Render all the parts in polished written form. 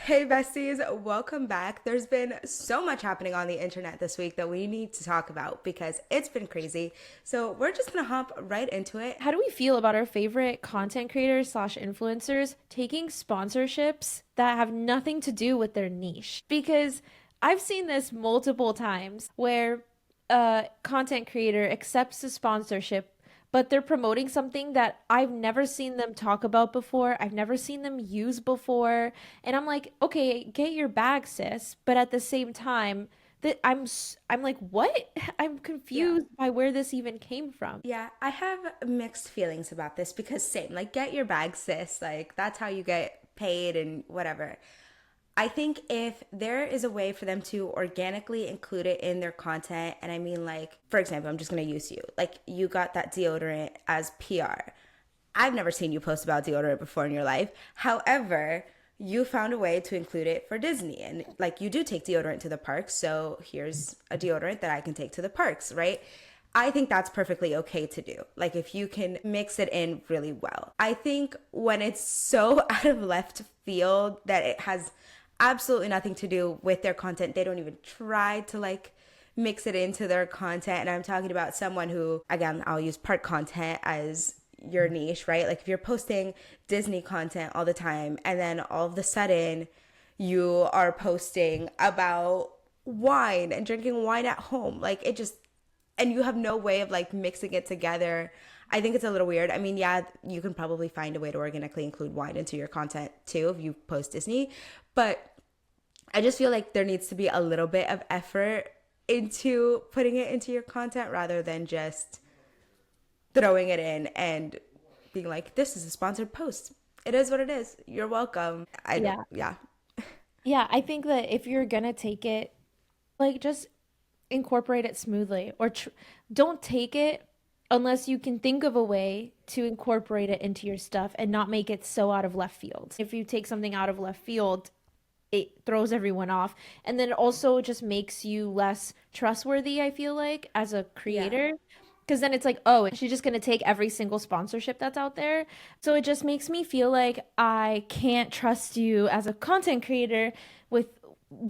Hey besties, welcome back. There's been so much happening on the internet this week that we need to talk about because it's been crazy. So we're just gonna hop right into it. How do we feel about our favorite content creators slash influencers taking sponsorships that have nothing to do with their niche? Because I've seen this multiple times where a content creator accepts a sponsorship, but they're promoting something that I've never seen them talk about before. I've never seen them use before. And I'm like, okay, get your bag, sis. But at the same time, that I'm like, what? I'm Yeah. confused by where this even came from. Yeah, I have mixed feelings about this because same, like get your bag, sis. Like that's how you get paid and whatever. I think if there is a way for them to organically include it in their content, and I mean, like, for example, I'm just gonna use you. Like, you got that deodorant as PR. I've never seen you post about deodorant before in your life. However, you found a way to include it for Disney. And like, you do take deodorant to the parks. So here's a deodorant that I can take to the parks, right? I think that's perfectly okay to do. Like, if you can mix it in really well. I think when it's so out of left field that it has absolutely nothing to do with their content, they don't even try to like mix it into their content. And I'm talking about someone who, again, I'll use park content as your niche, right? Like if you're posting Disney content all the time and then all of a sudden you are posting about wine and drinking wine at home, like it just, and you have no way of like mixing it together. I think it's a little weird. I mean, yeah, you can probably find a way to organically include wine into your content too if you post Disney, but I just feel like there needs to be a little bit of effort into putting it into your content rather than just throwing it in and being like, this is a sponsored post. It is what it is. You're welcome. I don't, Yeah. yeah. Yeah, I think that if you're gonna take it, like just incorporate it smoothly or don't take it unless you can think of a way to incorporate it into your stuff and not make it so out of left field. If you take something out of left field, it throws everyone off. And then it also just makes you less trustworthy, I feel like, as a Yeah. creator. Because then it's like, oh, she's just going to take every single sponsorship that's out there. So it just makes me feel like I can't trust you as a content creator with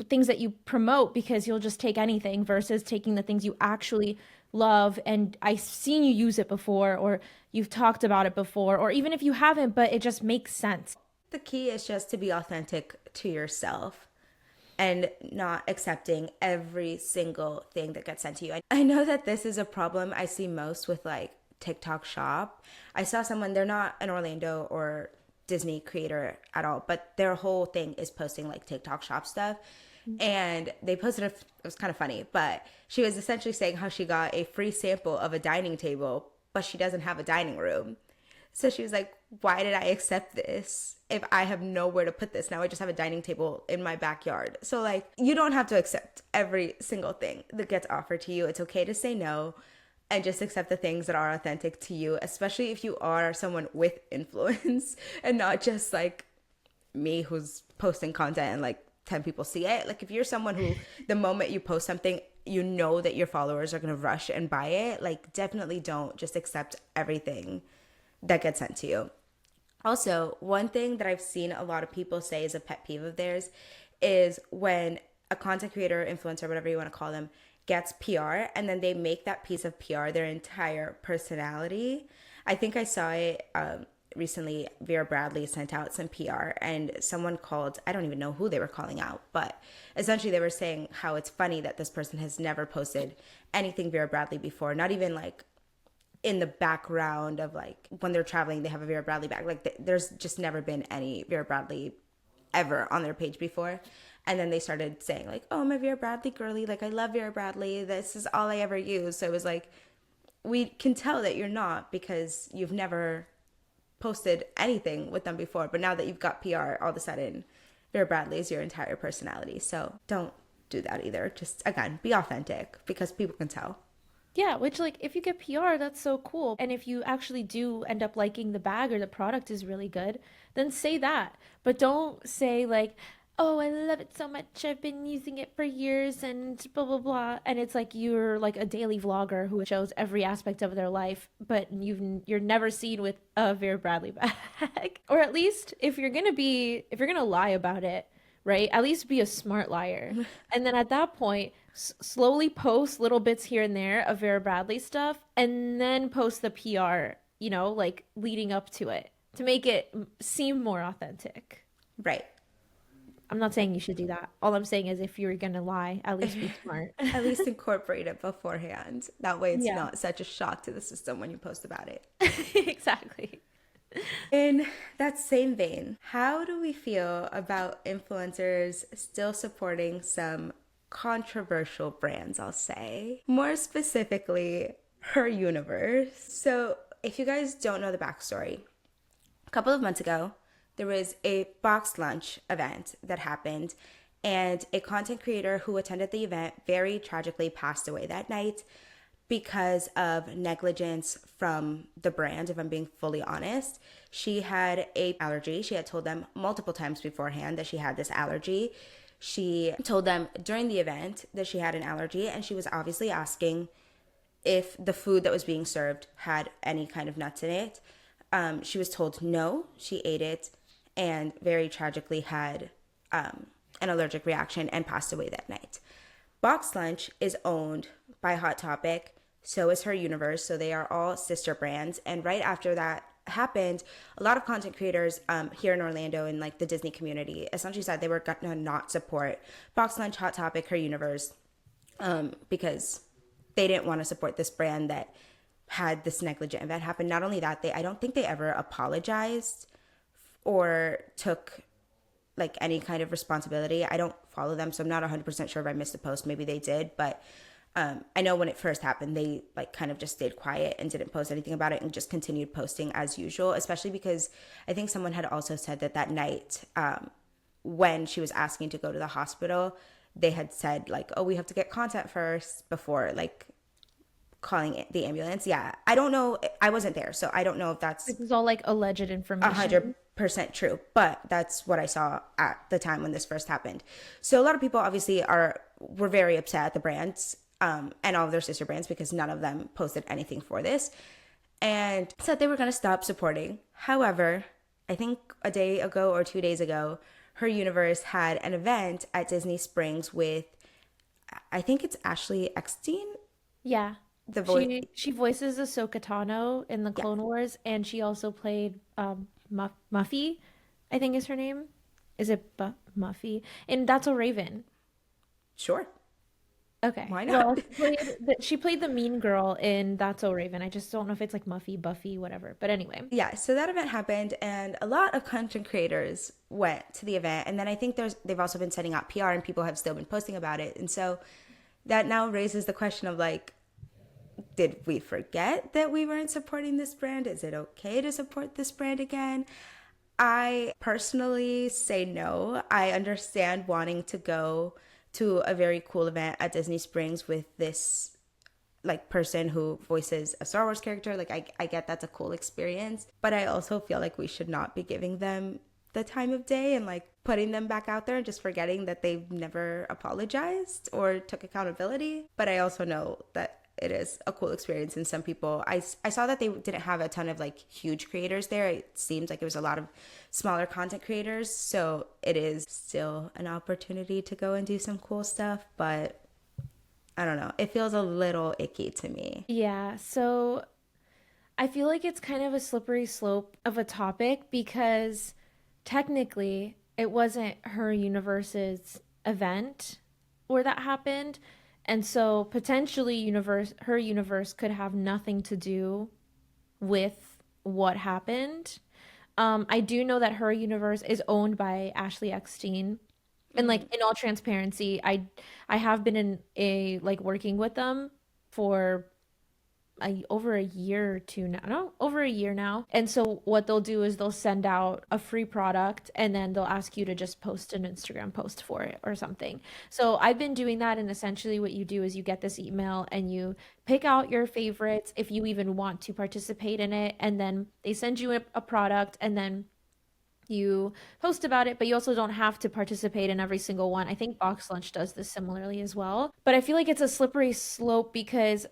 things that you promote because you'll just take anything versus taking the things you actually love and I've seen you use it before or you've talked about it before or even if you haven't, but it just makes sense. The key is just to be authentic to yourself and not accepting every single thing that gets sent to you. I know that this is a problem I see most with like TikTok shop. I saw someone, they're not an Orlando or Disney creator at all, but their whole thing is posting like TikTok shop stuff. And they posted it was kind of funny, but she was essentially saying how she got a free sample of a dining table, but she doesn't have a dining room. So she was like, why did I accept this if I have nowhere to put this? Now I just have a dining table in my backyard. So, like, you don't have to accept every single thing that gets offered to you. It's okay to say no and just accept the things that are authentic to you, especially if you are someone with influence and not just like me who's posting content and like 10 people see it. Like, if you're someone who, the moment you post something, you know that your followers are going to rush and buy it, like, definitely don't just accept everything that gets sent to you. Also, one thing that I've seen a lot of people say is a pet peeve of theirs is when a content creator, influencer, whatever you want to call them, gets PR and then they make that piece of PR their entire personality. I think I saw it recently. Vera Bradley sent out some PR and someone called, I don't even know who they were calling out, but essentially they were saying how it's funny that this person has never posted anything Vera Bradley before, not even like in the background of like when they're traveling they have a Vera Bradley bag, like there's just never been any Vera Bradley ever on their page before. And then they started saying like, oh, I'm a Vera Bradley girly, like I love Vera Bradley, this is all I ever use. So it was like, we can tell that you're not because you've never posted anything with them before, but now that you've got PR, all of a sudden Vera Bradley is your entire personality. So don't do that either. Just again, be authentic because people can tell. Yeah, which like if you get PR, that's so cool. And if you actually do end up liking the bag or the product is really good, then say that. But don't say like, "Oh, I love it so much. I've been using it for years and blah blah blah." And it's like you're like a daily vlogger who shows every aspect of their life, but you're never seen with a Vera Bradley bag. Or at least if you're going to lie about it, right? At least be a smart liar. And then at that point, slowly post little bits here and there of Vera Bradley stuff, and then post the PR, like leading up to it to make it seem more authentic. Right. I'm not saying you should do that. All I'm saying is if you're gonna lie, at least be smart. At least incorporate it beforehand. That way it's Yeah, not such a shock to the system when you post about it. exactly. In that same vein, how do we feel about influencers still supporting some controversial brands, I'll say? More specifically, her universe. So, if you guys don't know the backstory, a couple of months ago, there was a box lunch event that happened, and a content creator who attended the event very tragically passed away that night because of negligence from the brand. If I'm being fully honest, she had a allergy. She had told them multiple times beforehand that she had this allergy. She told them during the event that she had an allergy, and she was obviously asking if the food that was being served had any kind of nuts in it. She was told no, she ate it, and very tragically had an allergic reaction and passed away that night. Box Lunch is owned by Hot Topic, so is Her Universe, so they are all sister brands. And right after that happened, a lot of content creators here in Orlando and like the Disney community essentially said they were gonna not support Box Lunch, Hot Topic, Her Universe, because they didn't want to support this brand that had this negligent event happen. Not only that, I don't think they ever apologized or took like any kind of responsibility. I don't follow them, so I'm not 100% sure if I missed a post. Maybe they did, but I know when it first happened, they like kind of just stayed quiet and didn't post anything about it and just continued posting as usual, especially because I think someone had also said that that night when she was asking to go to the hospital, they had said like, oh, we have to get content first before like calling the ambulance. Yeah, I don't know. I wasn't there, so I don't know if that's This is all like alleged 100% true, but that's what I saw at the time when this first happened. So a lot of people obviously were very upset at the brands and all of their sister brands because none of them posted anything for this and said they were going to stop supporting. However, I think a day ago or 2 days ago, Her Universe had an event at Disney Springs with, I think it's Ashley Eckstein, Yeah. the voice. She voices Ahsoka Tano in the Yeah, Clone Wars, and she also played Muffy, I think is her name. Is it Muffy? And That's a Raven. sure. Okay. Why not? Well, she played the mean girl in That's So Raven. I just don't know if it's like Muffy, Buffy, whatever. But anyway. Yeah, so that event happened, and a lot of content creators went to the event, and then I think they've also been setting out PR, and people have still been posting about it, and so that now raises the question of like, did we forget that we weren't supporting this brand? Is it okay to support this brand again? I personally say no. I understand wanting to go to a very cool event at Disney Springs with this like person who voices a Star Wars character. Like I get that's a cool experience, but I also feel like we should not be giving them the time of day and like putting them back out there and just forgetting that they've never apologized or took accountability. But I also know that it is a cool experience, and some people I saw that they didn't have a ton of like huge creators there. It seems like it was a lot of smaller content creators, so it is still an opportunity to go and do some cool stuff, but I don't know, it feels a little icky to me. Yeah. So I feel like it's kind of a slippery slope of a topic because technically it wasn't Her Universe's event where that happened. And so potentially Her Universe could have nothing to do with what happened. I do know that Her Universe is owned by Ashley Eckstein. And like in all transparency, I have been in a like working with them for over a year or two now. No, over a year now. And so what they'll do is they'll send out a free product and then they'll ask you to just post an Instagram post for it or something. So I've been doing that, and essentially what you do is you get this email and you pick out your favorites if you even want to participate in it, and then they send you a product and then you post about it, but you also don't have to participate in every single one. I think Box Lunch does this similarly as well. But I feel like it's a slippery slope because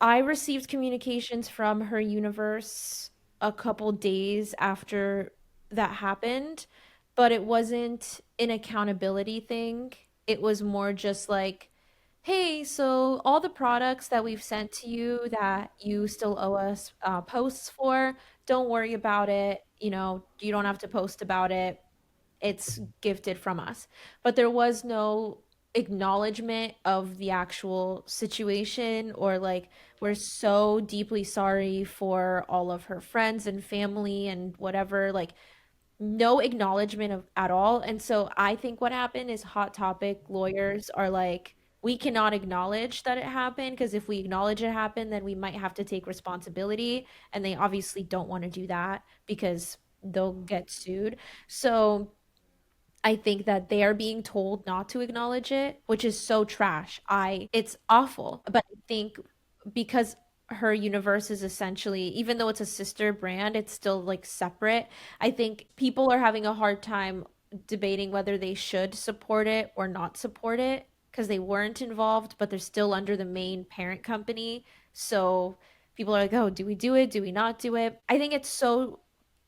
I received communications from Her Universe a couple days after that happened, but it wasn't an accountability thing. It was more just like, hey, so all the products that we've sent to you that you still owe us posts for, don't worry about it. You know, you don't have to post about it. It's gifted from us. But there was no acknowledgement of the actual situation, or like, we're so deeply sorry for all of her friends and family and whatever. Like, no acknowledgement of at all. And so I think what happened is Hot Topic lawyers are like, we cannot acknowledge that it happened, because if we acknowledge it happened, then we might have to take responsibility. And they obviously don't want to do that because they'll get sued. So I think that they are being told not to acknowledge it, which is so trash. It's awful. But I think because her universe is essentially, even though it's a sister brand, it's still like separate. I think people are having a hard time debating whether they should support it or not support it, because they weren't involved, but they're still under the main parent company. So people are like, oh, do we do it? Do we not do it? I think it's so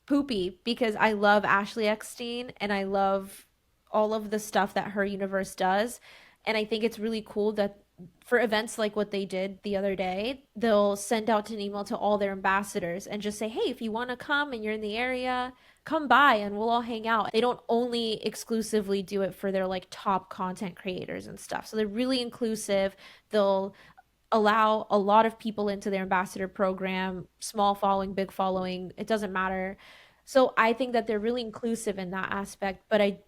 poopy because I love Ashley Eckstein and I love all of the stuff that her universe does. And I think it's really cool that for events like what they did the other day, they'll send out an email to all their ambassadors and just say, hey, if you want to come and you're in the area, come by and we'll all hang out. They don't only exclusively do it for their like top content creators and stuff. So they're really inclusive. They'll allow a lot of people into their ambassador program, small following, big following, it doesn't matter. So I think that they're really inclusive in that aspect, but I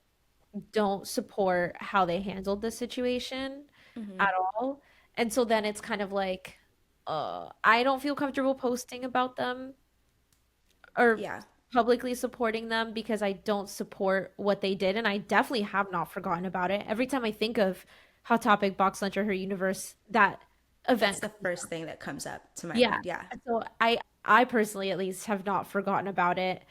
don't support how they handled the situation Hmm. at all. And so then it's kind of like, I don't feel comfortable posting about them or Yeah. publicly supporting them because I don't support what they did. And I definitely have not forgotten about it. Every time I think of Hot Topic, Box Lunch, or Her Universe, that That's event. the first thing that comes up to my Yeah. mind. Yeah. So I personally at least have not forgotten about it.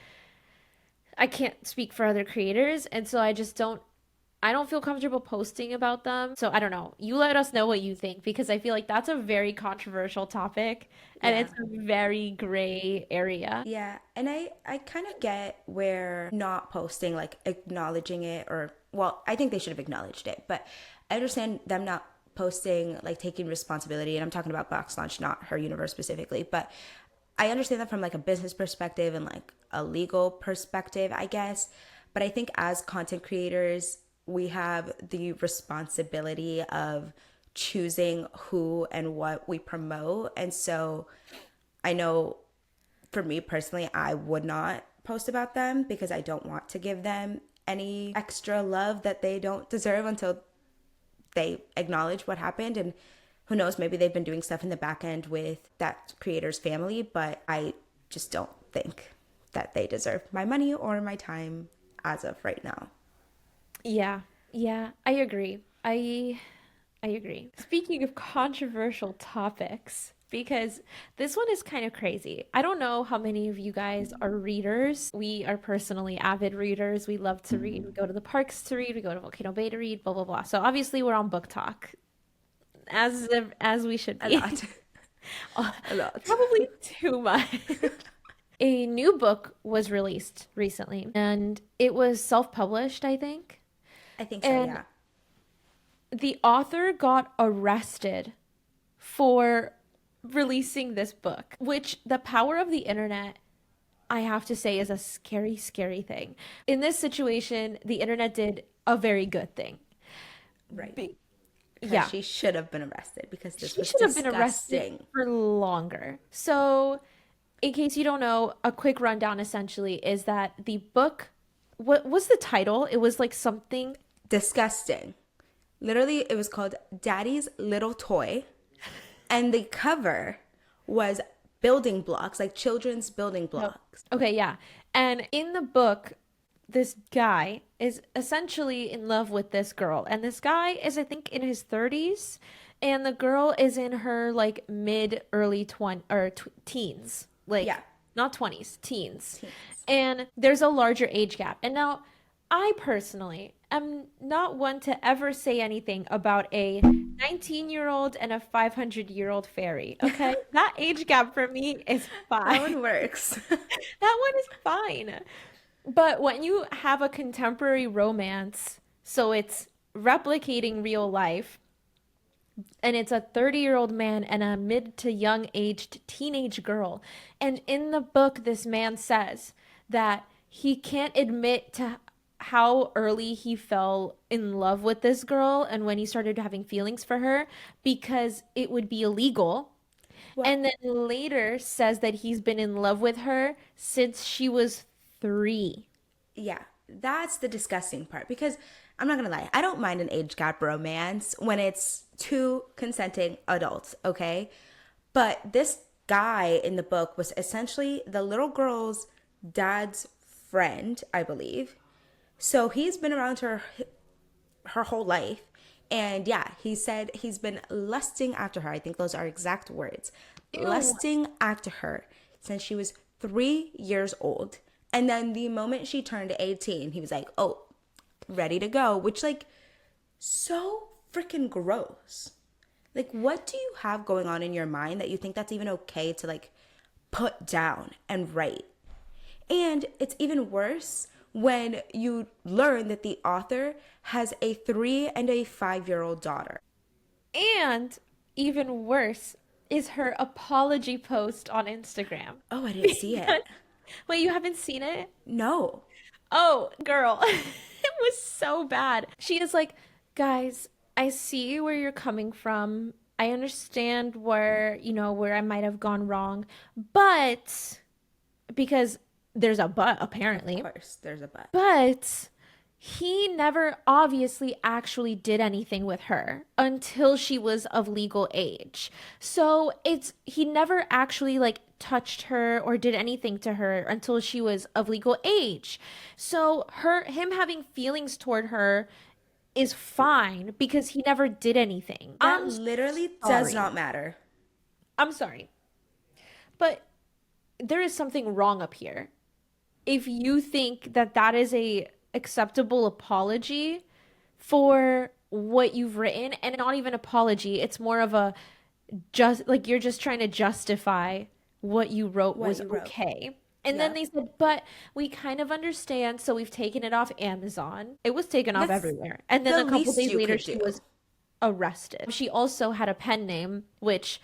I can't speak for other creators, and so I don't feel comfortable posting about them. So I don't know. You let us know what you think because I feel like that's a very controversial topic and Yeah. it's a very gray area. Yeah, and I kind of get where not posting, like acknowledging it, or well, I think they should have acknowledged it, but I understand them not posting, like taking responsibility, and I'm talking about Box Launch, not Her Universe specifically, but I understand that from like a business perspective and like a legal perspective, I guess. But I think as content creators, we have the responsibility of choosing who and what we promote. And so I know for me personally, I would not post about them because I don't want to give them any extra love that they don't deserve until they acknowledge what happened. And who knows, maybe they've been doing stuff in the back end with that creator's family, but I just don't think that they deserve my money or my time as of right now. Yeah. Yeah, I agree. I agree. Speaking of controversial topics, because this one is kind of crazy. I don't know how many of you guys are readers. We are personally avid readers. We love to read. We go to the parks to read. We go to Volcano Bay to read, blah, blah, blah. So obviously we're on book talk, as we should A be. lot. A lot. Probably too much. A new book was released recently, and it was self-published, I think. I think so, And yeah. the author got arrested for releasing this book, which the power of the internet, I have to say, is a scary, scary thing. In this situation, the internet did a very good thing. Right. Be- Because yeah, she should have been arrested because this she was should have been arrested disgusting. for longer. So, in case you don't know, a quick rundown essentially is that the book, what was the title? It was like something. Disgusting. Literally, it was called Daddy's Little Toy. And the cover was building blocks, like children's building No. blocks. Okay, yeah. And in the book, this guy is essentially in love with this girl. And this guy is, I think, in his 30s. And the girl is in her like mid early 20 or teens. Like Yeah. not 20s, teens. Teens. And there's a larger age gap. And now I personally am not one to ever say anything about a 19-year-old and a 500-year-old fairy. Okay? That age gap for me is That fine. one works. That one is fine. But when you have a contemporary romance, so it's replicating real life, and it's a 30-year-old man and a mid to young aged teenage girl. And in the book, this man says that he can't admit to how early he fell in love with this girl and when he started having feelings for her because it would be illegal. Well, And then later says that he's been in love with her since she was 3. yeah, that's the disgusting part because I'm not gonna lie, I don't mind an age gap romance when it's two consenting adults, okay? But this guy in the book was essentially the little girl's dad's friend, I believe. So he's been around her whole life. And yeah, he said he's been lusting after her. I think those are exact words. Ew. Lusting after her since she was 3 years old. And then the moment she turned 18, he was like, oh, ready to go, which, like, so freaking gross. Like, what do you have going on in your mind that you think that's even okay to, like, put down and write? And it's even worse when you learn that the author has a 3 and a 5-year-old daughter. And even worse is her apology post on Instagram. Oh, I didn't see it. Wait, you haven't seen it? No. Oh, girl. It was so bad. She is like, guys, I see where you're coming from. I understand where I might have gone wrong. But because there's a but Of apparently. course, there's a but. But he never obviously actually did anything with her until she was of legal age. So he never actually like touched her or did anything to her until she was of legal age. So him having feelings toward her is fine because he never did anything. That literally does not matter. I'm sorry. But there is something wrong up here. If you think that that is a acceptable apology for what you've written, and not even apology, it's more of a just like you're just trying to justify what you wrote What was you wrote. okay. And then Yeah. they said, but we kind of understand, so we've taken it off Amazon. It was taken off That's everywhere. And then the a couple least days you later, could she do. was arrested. She also had a pen name, which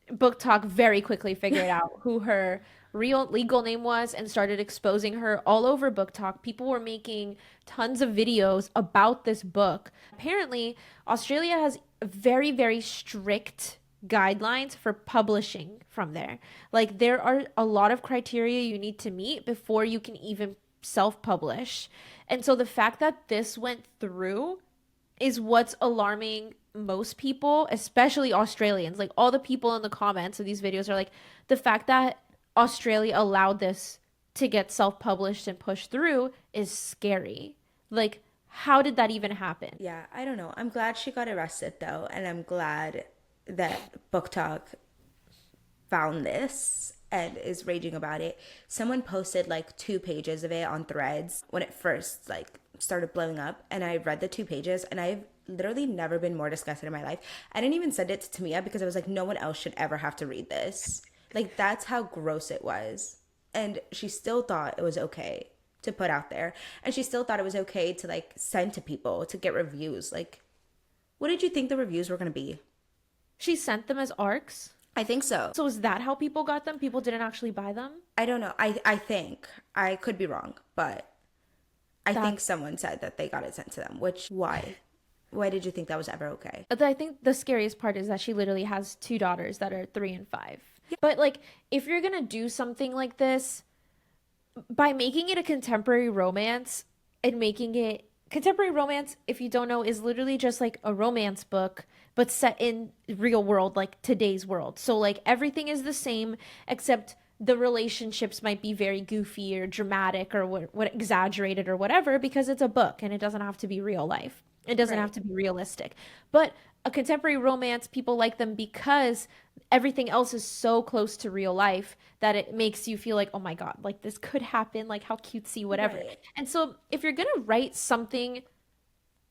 Book Talk very quickly figured out who her real legal name was and started exposing her all over Book Talk. People were making tons of videos about this book. Apparently, Australia has very, very strict guidelines for publishing from there. Like, there are a lot of criteria you need to meet before you can even self publish. And so the fact that this went through is what's alarming most people, especially Australians. Like all the people in the comments of these videos are like, the fact that Australia allowed this to get self-published and pushed through is scary. Like, how did that even happen? Yeah, I don't know. I'm glad she got arrested though, and I'm glad that Book Talk found this and is raging about it. Someone posted like 2 pages of it on Threads when it first like started blowing up, and I read the 2 pages, and I've literally never been more disgusted in my life. I didn't even send it to Timea because I was like, no one else should ever have to read this. Like, that's how gross it was. And she still thought it was okay to put out there. And she still thought it was okay to like send to people to get reviews. Like, what did you think the reviews were going to be? She sent them as ARCs. I think so. So is that how people got them? People didn't actually buy them? I don't know. I think I could be wrong, but I think That's someone said that they got it sent to them. Which why? Why did you think that was ever okay? I think the scariest part is that she literally has 2 daughters that are 3 and 5. But like, if you're gonna do something like this, by making it a contemporary romance and making it contemporary romance, if you don't know, is literally just like a romance book but set in real world, like today's world. So like everything is the same except the relationships might be very goofy or dramatic or what exaggerated or whatever because it's a book and it doesn't have to be real life. It doesn't have Right. to be realistic. But a contemporary romance, people like them because everything else is so close to real life that it makes you feel like, oh my God, like this could happen, like how cutesy, whatever. Right. And so if you're gonna write something,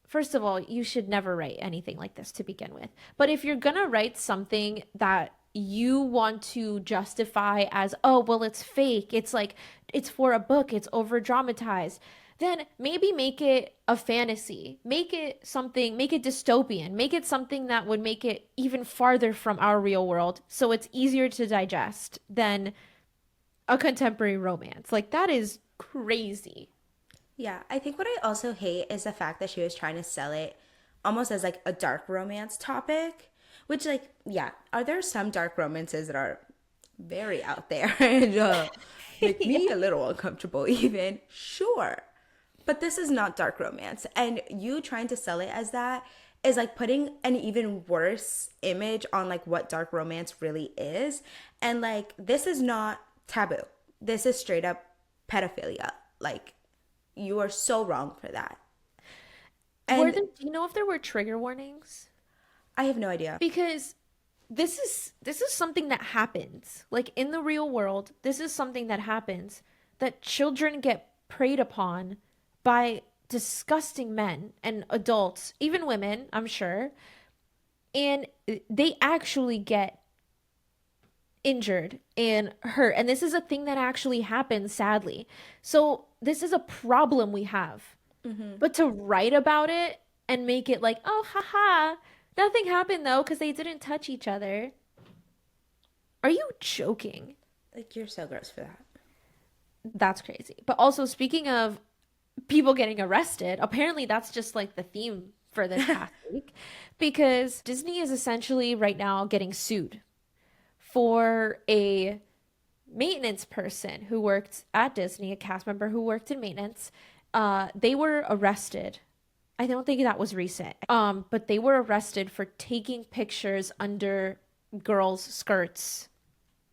first of all, you should never write anything like this to begin with. But if you're gonna write something that you want to justify as, oh, well, it's fake. It's like, it's for a book, it's over dramatized. Then maybe make it a fantasy. Make it something, make it dystopian. Make it something that would make it even farther from our real world so it's easier to digest than a contemporary romance. Like, that is crazy. Yeah, I think what I also hate is the fact that she was trying to sell it almost as like a dark romance topic, which like, yeah, are there some dark romances that are very out there and make me Yeah. a little uncomfortable even? Sure. But this is not dark romance. And you trying to sell it as that is like putting an even worse image on like what dark romance really is. And like this is not taboo. This is straight up pedophilia. Like you are so wrong for that. Were And there, do you know if there were trigger warnings? I have no idea. Because this is something that happens. Like in the real world, this is something that happens, that children get preyed upon by disgusting men and adults, even women, I'm sure, and they actually get injured and hurt. And this is a thing that actually happens, sadly. So this is a problem we have. But to write about it and make it like, oh, haha, nothing happened though, because they didn't touch each other. Are you joking? Like you're so gross for that. That's crazy. But also, speaking of people getting arrested, apparently that's just like the theme for this past week, because Disney is essentially right now getting sued for a maintenance person who worked at Disney, a cast member who worked in maintenance. They were arrested. I don't think that was recent. But they were arrested for taking pictures under girls' skirts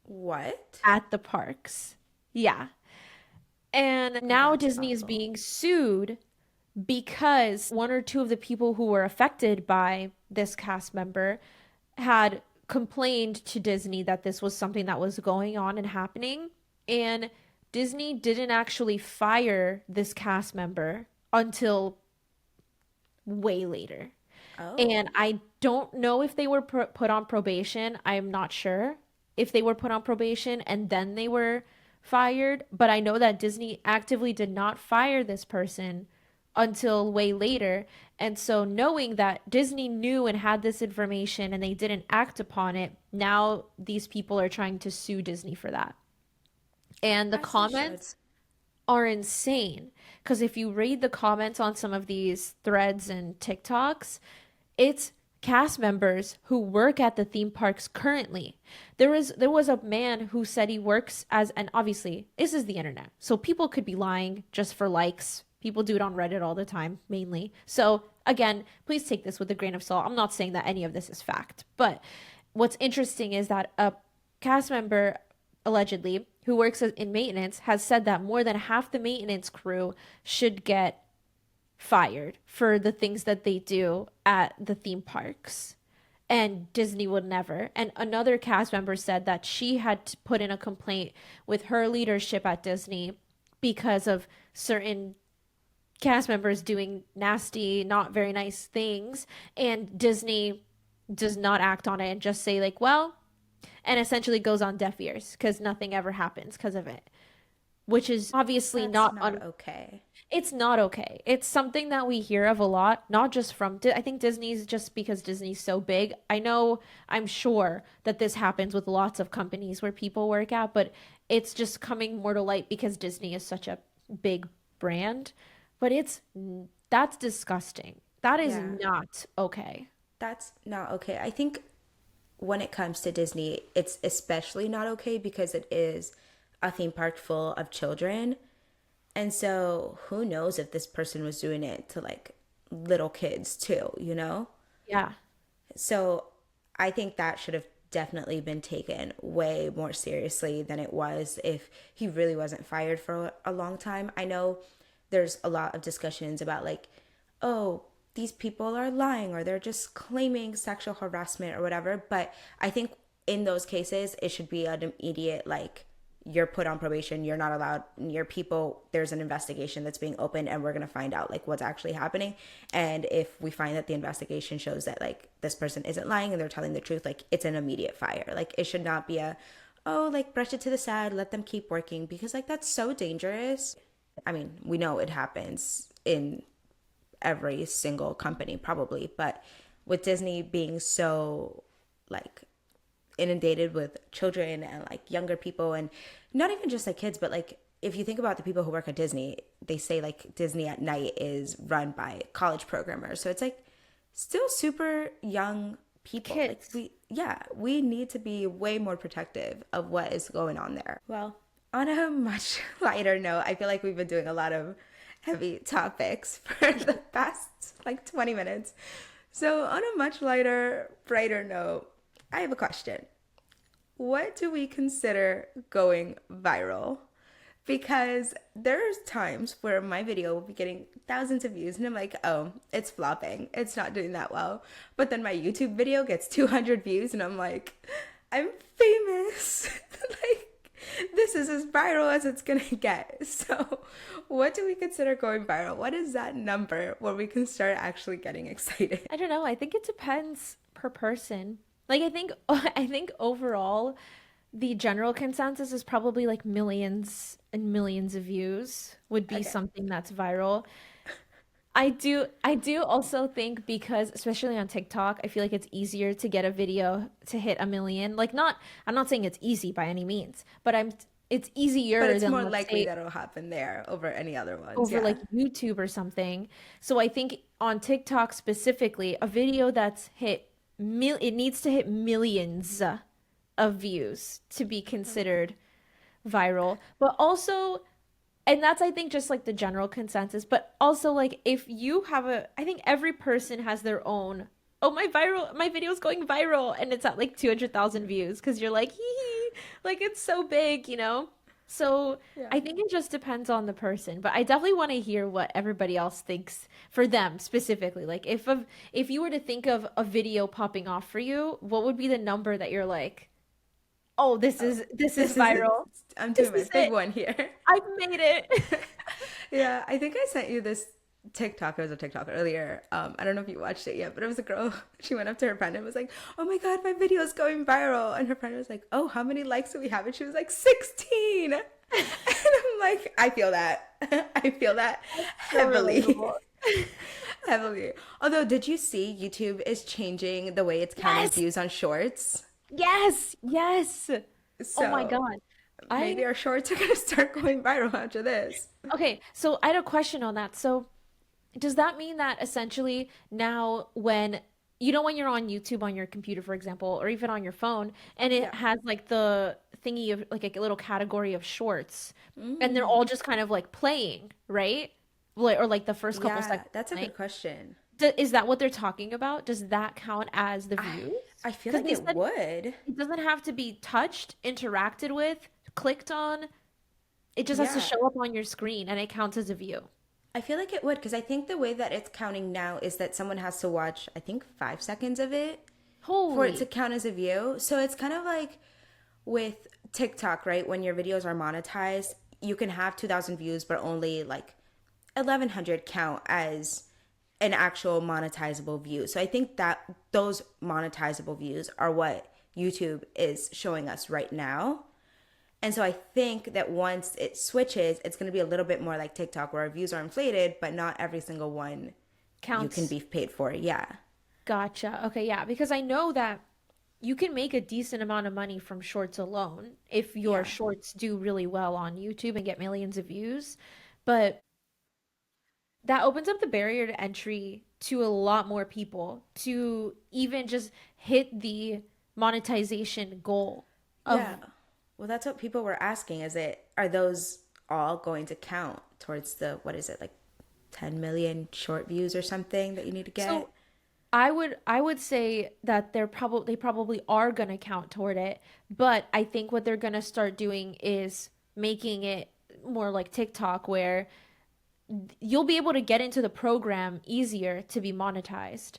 What? at the parks. Yeah. And now That's Disney is awful. being sued because one or two of the people who were affected by this cast member had complained to Disney that this was something that was going on and happening. And Disney didn't actually fire this cast member until way later. Oh. And I don't know if they were put on probation. I'm not sure if they were put on probation and then they were fired, but I know that Disney actively did not fire this person until way later. And so, knowing that Disney knew and had this information and they didn't act upon it, now these people are trying to sue Disney for that. And the As they should. comments are insane. Because if you read the comments on some of these threads and TikToks, it's cast members who work at the theme parks currently. There was a man who said he works as, and obviously this is the internet, so people could be lying just for likes. People do it on Reddit all the time, mainly. So again, please take this with a grain of salt. I'm not saying that any of this is fact, but what's interesting is that a cast member allegedly who works in maintenance has said that more than half the maintenance crew should get fired for the things that they do at the theme parks. And Disney would never. And another cast member said that she had to put in a complaint with her leadership at Disney because of certain cast members doing nasty, not very nice things. And Disney does not act on it and just say, like, well, and essentially goes on deaf ears because nothing ever happens because of it, which is obviously That's not not okay. it's not okay. It's something that we hear of a lot, not just from, I think Disney's just because Disney's so big. I know, I'm sure that this happens with lots of companies where people work at, but it's just coming more to light because Disney is such a big brand. But that's disgusting. That is Yeah. not okay. That's not okay. I think when it comes to Disney, it's especially not okay because it is a theme park full of children. And so who knows if this person was doing it to like little kids too, you know? Yeah. So I think that should have definitely been taken way more seriously than it was if he really wasn't fired for a long time. I know there's a lot of discussions about like, oh, these people are lying or they're just claiming sexual harassment or whatever. But I think in those cases, it should be an immediate like, you're put on probation, you're not allowed near people, there's an investigation that's being opened, and we're going to find out like what's actually happening. And if we find that the investigation shows that like this person isn't lying and they're telling the truth, like it's an immediate fire. Like it should not be a, oh, like brush it to the side, let them keep working, because like that's so dangerous. I mean, we know it happens in every single company probably, but with Disney being so like inundated with children and like younger people, and not even just like kids, but like if you think about the people who work at Disney, they say like Disney at night is run by college programmers. So it's like still super young people. Like Kids. we need to be way more protective of what is going on there. Well, on a much lighter note, I feel like we've been doing a lot of heavy topics for the past like 20 minutes. So, on a much lighter, brighter note, I have a question. What do we consider going viral? Because there's times where my video will be getting thousands of views and I'm like, oh, it's flopping. It's not doing that well. But then my YouTube video gets 200 views and I'm like, I'm famous. Like, this is as viral as it's gonna get. So, what do we consider going viral? What is that number where we can start actually getting excited? I don't know. I think it depends per person. Like I think overall the general consensus is probably like millions and millions of views would be Okay. something that's viral. I do also think because especially on TikTok, I feel like it's easier to get a video to hit a million. Like not I'm not saying it's easy by any means, but it's But easier it's than more let's likely say that it'll happen there over any other ones. over Yeah. like YouTube or something. So I think on TikTok specifically, a video that's hit it needs to hit millions of views to be considered viral. But also, and that's I think just like the general consensus, but also like if you have a I think every person has their own oh my video's going viral and it's at like 200,000 views because you're like hee hee like it's so big, you know? So Yeah. I think it just depends on the person, but I definitely want to hear what everybody else thinks for them specifically. Like if you were to think of a video popping off for you, what would be the number that you're like, "Oh, Oh, this is this is it. viral. I'm This doing my is big it. one here. I've made it." Yeah, I think I sent you this TikTok. It was a TikTok earlier. I don't know if you watched it yet, but it was a girl. She went up to her friend and was like, "Oh my God, my video is going viral." And her friend was like, "Oh, how many likes do we have?" And she was like, 16. And I'm like, I feel that. I feel that So heavily. relatable. Heavily. Although, did you see YouTube is changing the way it's counting Yes. views on shorts? Yes. Yes. Oh my So God. maybe I our shorts are gonna start going viral after this. okay, so I had a question on that. So does that mean that essentially now when you know when you're on YouTube on your computer, for example, or even on your phone, and it Yeah. has like the thingy of like a little category of shorts, and they're Mm. all just kind of like playing, right? Like, or like the first couple Yeah, seconds that's a playing. good question. Is that what they're talking about? Does that count as the I views? I feel Because like they it said would. it doesn't have to be touched, interacted with, clicked on. It just has to Yeah. show up on your screen and it counts as a view. I feel like it would because I think the way that it's counting now is that someone has to watch, I think, 5 seconds of it for it to Holy. count as a view. So it's kind of like with TikTok, right? When your videos are monetized, you can have 2,000 views, but only like 1,100 count as an actual monetizable view. So I think that those monetizable views are what YouTube is showing us right now. And so I think that once it switches, it's going to be a little bit more like TikTok where our views are inflated, but not every single one you can Counts. be paid for. Yeah. Gotcha. Okay, yeah, because I know that you can make a decent amount of money from shorts alone if your Yeah. shorts do really well on YouTube and get millions of views. But that opens up the barrier to entry to a lot more people to even just hit the monetization goal Yeah. of Well, that's what people were asking. Are those all going to count towards the, what is it, like 10 million short views or something that you need to get? so I would say that they probably are gonna count toward it, but I think what they're gonna start doing is making it more like TikTok where you'll be able to get into the program easier to be monetized,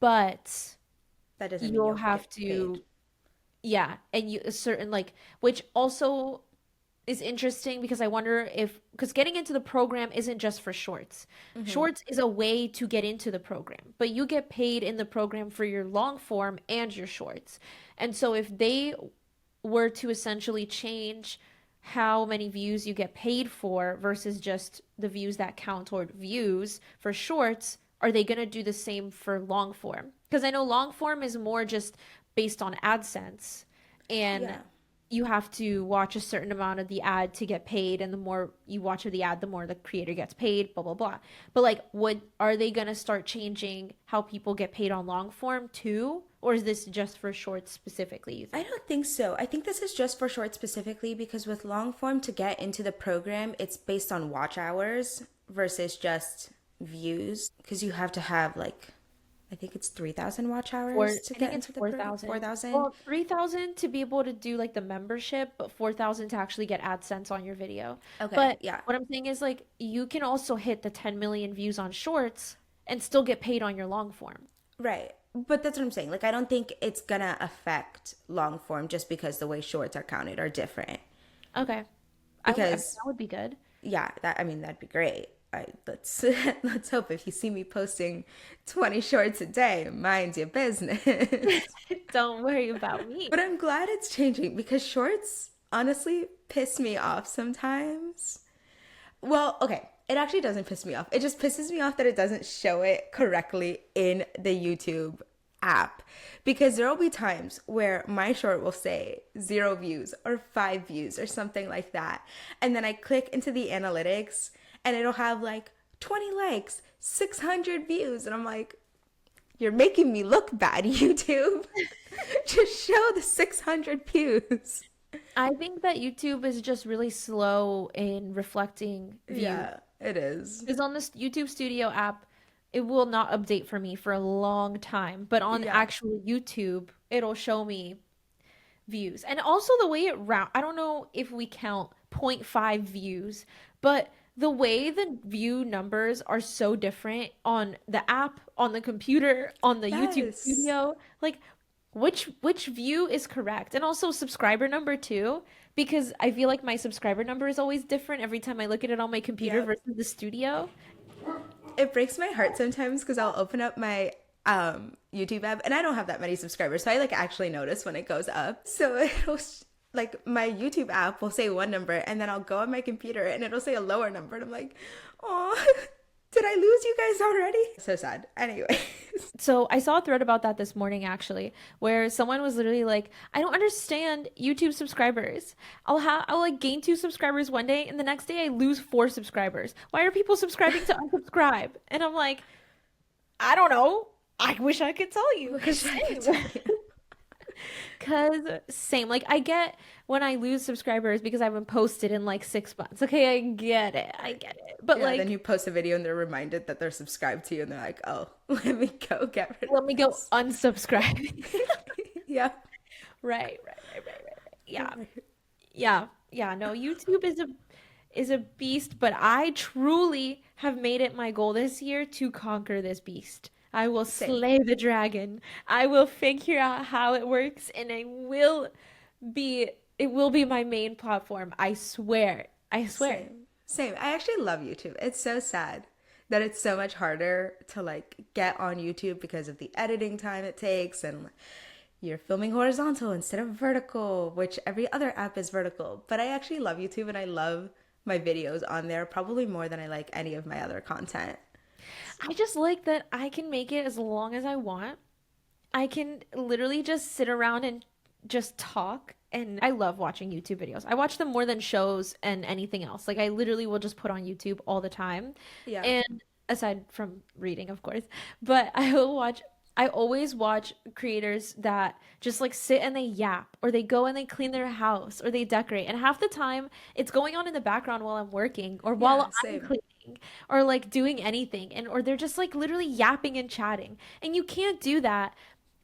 but That doesn't mean you'll you'll have get paid. to yeah, and you a certain like which also is interesting because I wonder if, because getting into the program isn't just for shorts. Shorts is a way to get into the program, but you get paid in the program for your long form and your shorts. And so if they were to essentially change how many views you get paid for versus just the views that count toward views for shorts, are they going to do the same for long form? Because I know long form is more just based on AdSense, and Yeah. you have to watch a certain amount of the ad to get paid, and the more you watch of the ad, the more the creator gets paid, blah blah blah. But like, what are they going to start changing how people get paid on long form too, or is this just for shorts specifically, you I think? don't think so. I think this is just for short specifically because with long form to get into the program, it's based on watch hours versus just views because you have to have like I think it's 3,000 watch Or hours to I think get it's into the program. 4,000. 4,000? Well, 3,000 to be able to do like the membership, but 4,000 to actually get AdSense on your video. Okay, But yeah. what I'm saying is like you can also hit the 10 million views on shorts and still get paid on your long form. Right. But that's what I'm saying. Like I don't think it's gonna affect long form just because the way shorts are counted are different. Okay. I mean, Because that would be good. yeah, that I mean that'd be great. Let's let's hope if you see me posting 20 shorts a day, mind your business. Don't worry about me. But I'm glad it's changing because shorts honestly piss me off sometimes. Well, okay, it actually doesn't piss me off. It just pisses me off that it doesn't show it correctly in the YouTube app because there will be times where my short will say 0 views or 5 views or something like that. And then I click into the analytics and it'll have like 20 likes, 600 views. And I'm like, you're making me look bad, YouTube. Just show the 600 views. I think that YouTube is just really slow in reflecting views. Yeah, it is. Because on this YouTube Studio app, it will not update for me for a long time. But on Yeah. actual YouTube, it'll show me views. And also the way it round, I don't know if we count point 0.5 views, but the way the view numbers are so different on the app, on the computer, on the YouTube Yes. Studio, like which view is correct? And also subscriber number too, because I feel like my subscriber number is always different every time I look at it on my computer Yep. versus the studio. It breaks my heart sometimes because I'll open up my YouTube app and I don't have that many subscribers, so I like actually notice when it goes up. So like my YouTube app will say one number and then I'll go on my computer and it'll say a lower number and I'm like, oh, did I lose you guys already? So sad. Anyway. So I saw a thread about that this morning actually, where someone was literally like, I don't understand YouTube subscribers. I'll like gain 2 subscribers one day and the next day I lose 4 subscribers. Why are people subscribing to unsubscribe? And I'm like, I don't know. I wish I could tell you because Wish I could tell same. you. Because same. Like I get when I lose subscribers because I haven't posted in like 6 months. Okay, I get it. I get it. But Yeah, then like, you post a video and they're reminded that they're subscribed to you and they're like, oh, let me go get rid let of me go this. unsubscribe. Yeah. Right. Yeah. Yeah, no, YouTube is a beast, but I truly have made it my goal this year to conquer this beast. I will Same. slay the dragon. I will figure out how it works and be it will be my main platform. I swear. I swear. Same. Same. I actually love YouTube. It's so sad that it's so much harder to like get on YouTube because of the editing time it takes and you're filming horizontal instead of vertical, which every other app is vertical. But I actually love YouTube and I love my videos on there probably more than I like any of my other content. I just like that I can make it as long as I want. I can literally just sit around and just talk. And I love watching YouTube videos. I watch them more than shows and anything else. Like I literally will just put on YouTube all the time. Yeah. And aside from reading, of course, but I always watch creators that just like sit and they yap or they go and they clean their house or they decorate. And half the time it's going on in the background while I'm working or Yeah, while I'm same. cleaning or like doing anything and or they're just like literally yapping and chatting. And you can't do that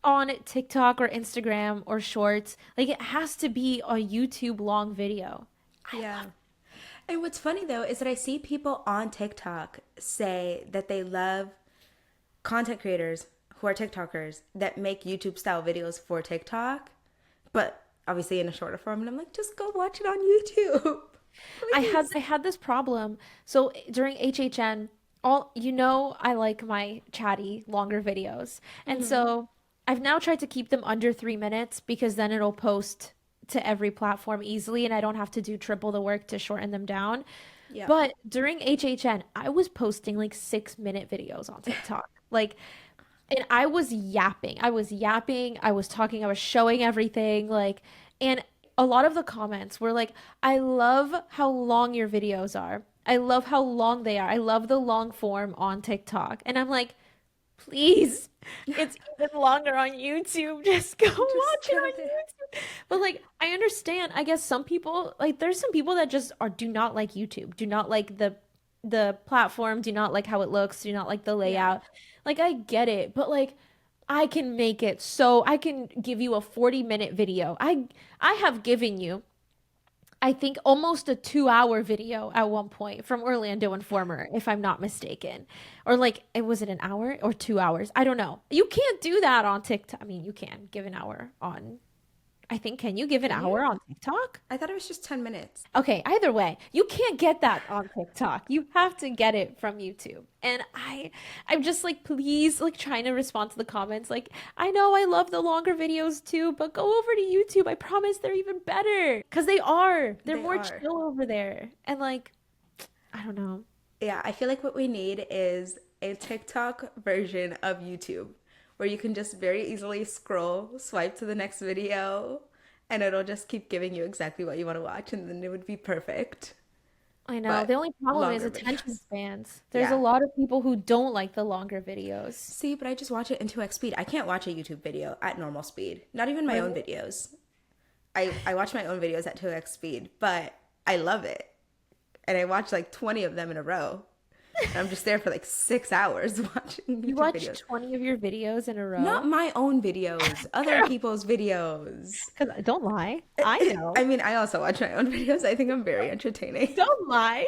on TikTok or Instagram or Shorts. Like it has to be a YouTube long video. Yeah. And what's funny though is that I see people on TikTok say that they love content creators who are TikTokers that make YouTube style videos for TikTok, but obviously in a shorter form. And I'm like, just go watch it on YouTube. Please. I had this problem. So during HHN, all I like my chatty longer videos. And Hmm. so I've now tried to keep them under 3 minutes because then it'll post to every platform easily and I don't have to do triple the work to shorten them down. Yeah. But during HHN, I was posting like 6 minute videos on TikTok. Like, and I was yapping. I was yapping. I was talking. I was showing everything. Like, and a lot of the comments were like, I love how long your videos are. I love how long they are. I love the long form on TikTok. And I'm like, please, it's even longer on YouTube. Just go Just watch it go on there. YouTube. But like, I understand. I guess some people, like, there's some people that just are do not like YouTube, do not like the platform, do not like how it looks, do not like the Yeah. layout. Like, I get it, but like, I can make it so I can give you a 40-minute video. I have given you I think almost a 2 hour video at one point from Orlando Informer, if I'm not mistaken. Or like, it was it an hour or 2 hours? I don't know. You can't do that on TikTok. I mean, you can give an hour on, I think, can you give an Can you? hour on TikTok? I thought it was just 10 minutes. Okay, either way, you can't get that on TikTok. You have to get it from YouTube. And I'm just like, please, like trying to respond to the comments. Like, I know I love the longer videos too, but go over to YouTube. I promise they're even better. Because they are. They're They more are. chill over there. And like, I don't know. Yeah, I feel like what we need is a TikTok version of YouTube where you can just very easily scroll, swipe to the next video, and it'll just keep giving you exactly what you want to watch, and then it would be perfect. I know. But The only problem is longer attention videos. spans. There's a Yeah. lot of people who don't like the longer videos. See, but I just watch it in 2x speed. I can't watch a YouTube video at normal speed. Not even my own Really? videos. I watch my own videos at 2x speed, but I love it. And I watch like 20 of them in a row. And I'm just there for like 6 hours watching You YouTube watch videos. 20 of your videos in a Not row? my own videos, other Girl. people's videos. Because don't lie. I know. I mean, I also watch my own videos. I think I'm very entertaining. Don't lie.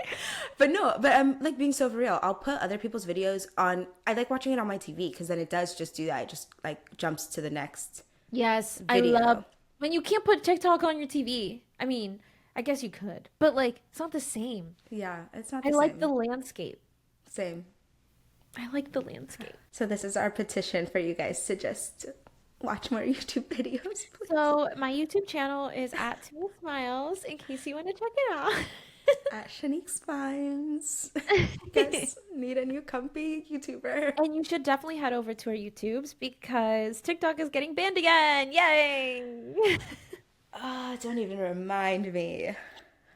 But no, but I'm like being so for real. I'll put other people's videos on. I like watching it on my TV because then it does just do that. It just like jumps to the next Yes, I love video. when you can't put TikTok on your TV. I mean, I guess you could, but like it's not the same. Yeah, it's not I the like the same. landscape. Same. I like the landscape. So this is our petition for you guys to just watch more YouTube videos, please. So my YouTube channel is at Timea Smiles in case you want to check it out. At Shaneck Spines. You guys need a new comfy YouTuber. And you should definitely head over to our YouTubes because TikTok is getting banned again. Yay! Oh, don't even remind me.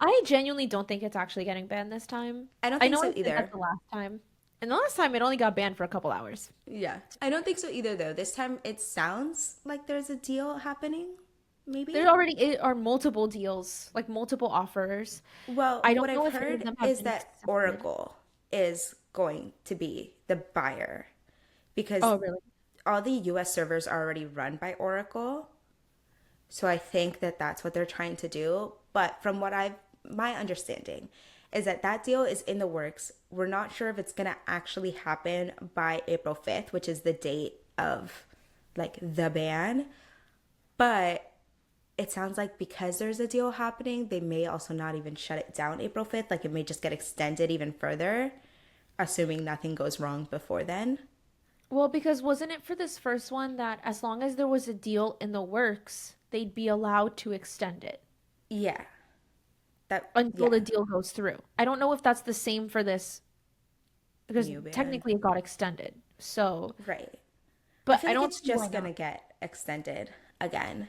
I genuinely don't think it's actually getting banned this time. I don't I think know so I said that either. the last time. And the last time it only got banned for a couple hours. Yeah. I don't think so either, though. This time it sounds like there's a deal happening, maybe. There already are multiple deals, like multiple offers. Well, I what don't I've know if any of heard them have is been that accepted. Oracle is going to be the buyer because Oh, really? all the US servers are already run by Oracle. So I think that that's what they're trying to do. But from what my understanding is that that deal is in the works. We're not sure if it's going to actually happen by April 5th, which is the date of like the ban. But it sounds like because there's a deal happening, they may also not even shut it down April 5th. Like it may just get extended even further, assuming nothing goes wrong before then. Well, because wasn't it for this first one that as long as there was a deal in the works, they'd be allowed to extend it Yeah. until Yeah. the deal goes through? I don't know if that's the same for this because New ban. technically it got extended. So, Right. I but feel I like don't it's see why just going not. to get extended again.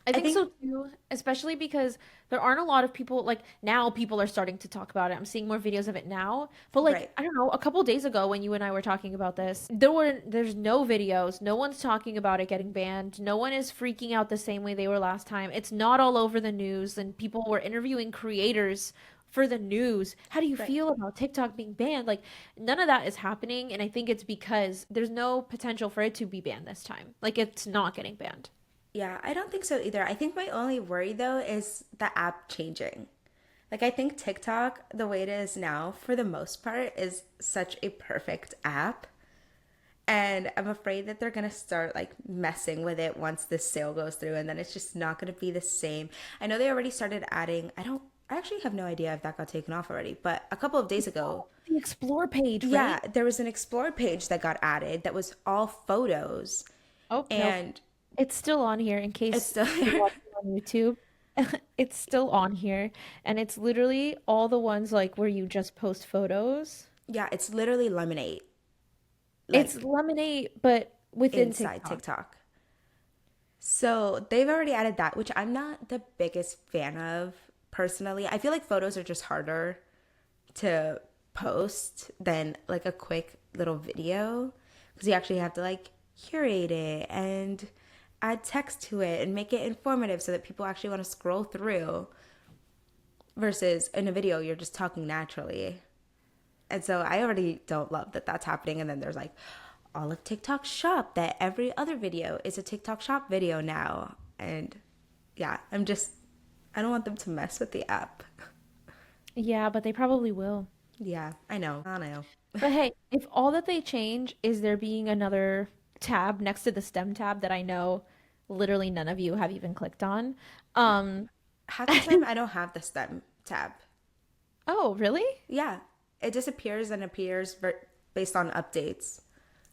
I I think think, so too, especially because there aren't a lot of people like now people are starting to talk about it. I'm seeing more videos of it now. But like, right. I don't know, a couple days ago when you and I were talking about this, there's no videos. No one's talking about it getting banned. No one is freaking out the same way they were last time. It's not all over the news and people were interviewing creators for the news. How do you Right. feel about TikTok being banned? Like none of that is happening and I think it's because there's no potential for it to be banned this time. Like it's not getting banned. Yeah, I don't think so either. I think my only worry though is the app changing. Like I think TikTok, the way it is now, for the most part, is such a perfect app. And I'm afraid that they're gonna start like messing with it once this sale goes through, and then it's just not gonna be the same. I know they already started adding. I don't. I actually have no idea if that got taken off already, but a couple of days ago, The explore page, yeah, right? there was an explore page that got added that was all photos, Oh, nope. and It's still on here in it's case still you're there. watching on YouTube. It's still on here, and it's literally all the ones like where you just post photos. Yeah, it's literally Lemonade, It's like Lemonade, but within inside TikTok. TikTok. So they've already added that, which I'm not the biggest fan of personally. I feel like photos are just harder to post than like a quick little video because you actually have to like curate it and add text to it and make it informative so that people actually want to scroll through versus in a video you're just talking naturally. And so I already don't love that that's happening. And then there's like all of TikTok shop that every other video is a TikTok shop video now. And yeah, I don't want them to mess with the app. Yeah, but they probably will. Yeah, I know. I know. But hey, if all that they change is there being another tab next to the STEM tab that I know literally none of you have even clicked on. Um, Half the time I don't have the STEM tab. oh, really? Yeah, it disappears and appears based on updates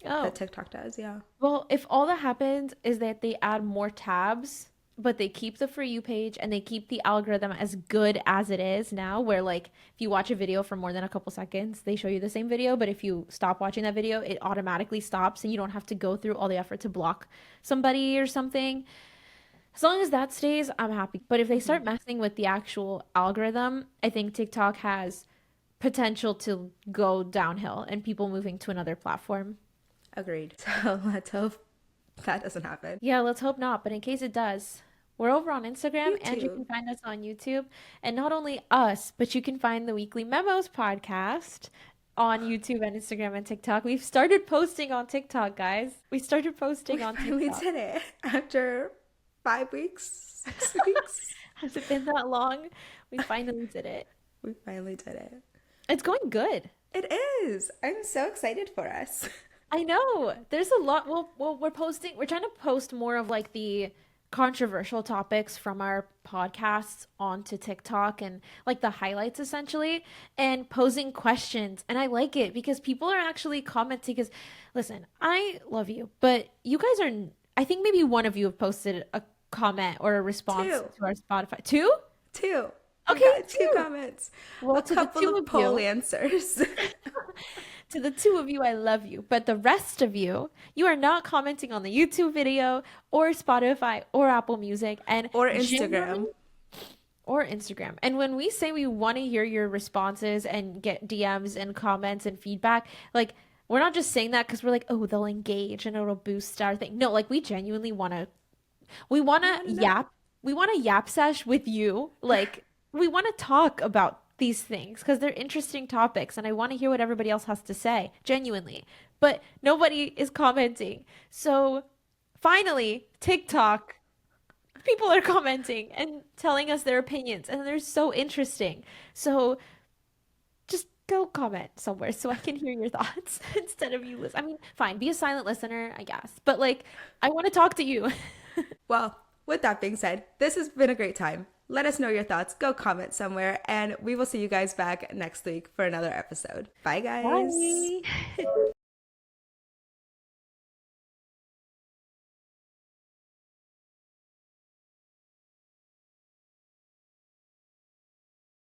that Oh, TikTok does. Yeah. well, if all that happens is that they add more tabs, but they keep the For You page and they keep the algorithm as good as it is now, where like if you watch a video for more than a couple seconds, they show you the same video, but if you stop watching that video, it automatically stops and you don't have to go through all the effort to block somebody or something. As long as that stays, I'm happy. But if they start messing with the actual algorithm, I think TikTok has potential to go downhill and people moving to another platform. Agreed. So let's hope that doesn't happen. Yeah, let's hope not. But in case it does, we're over on Instagram and you YouTube. can find us on YouTube. And not only us, but you can find the Weekly Memos podcast on YouTube and Instagram and TikTok. We've started posting on TikTok, guys. We started We posting on finally TikTok. did it after 5 weeks, 6 weeks. Has it been that long? We finally did it. We finally did it. It's going good. It is. I'm so excited for us. I know. There's a lot. We're posting, we're trying to post more of like the controversial topics from our podcasts onto TikTok and like the highlights essentially and posing questions. And I like it because people are actually commenting because listen, I love you, but you guys are, I think maybe one of you have posted a comment or a response Two. to our Spotify. Two? Two. We Okay, got two two. comments. Well, A to the couple two of of poll you, answers. to the two of you, I love you. But the rest of you, you are not commenting on the YouTube video or Spotify or Apple Music and Or genuinely Instagram. or Instagram. And when we say we want to hear your responses and get DMs and comments and feedback, like we're not just saying that because we're like, oh, they'll engage and it'll boost our thing. No, like we genuinely we want We to want to know. yap, we want to yap sesh with you. Like we want to talk about these things because they're interesting topics and I want to hear what everybody else has to say, genuinely. But nobody is commenting. So finally, TikTok, people are commenting and telling us their opinions and they're so interesting. So just go comment somewhere so I can hear your thoughts instead of you listen. I mean, fine, be a silent listener, I guess. But like I want to talk to you. Well, with that being said, this has been a great time. Let us know your thoughts. Go comment somewhere, and we will see you guys back next week for another episode. Bye, guys. Bye.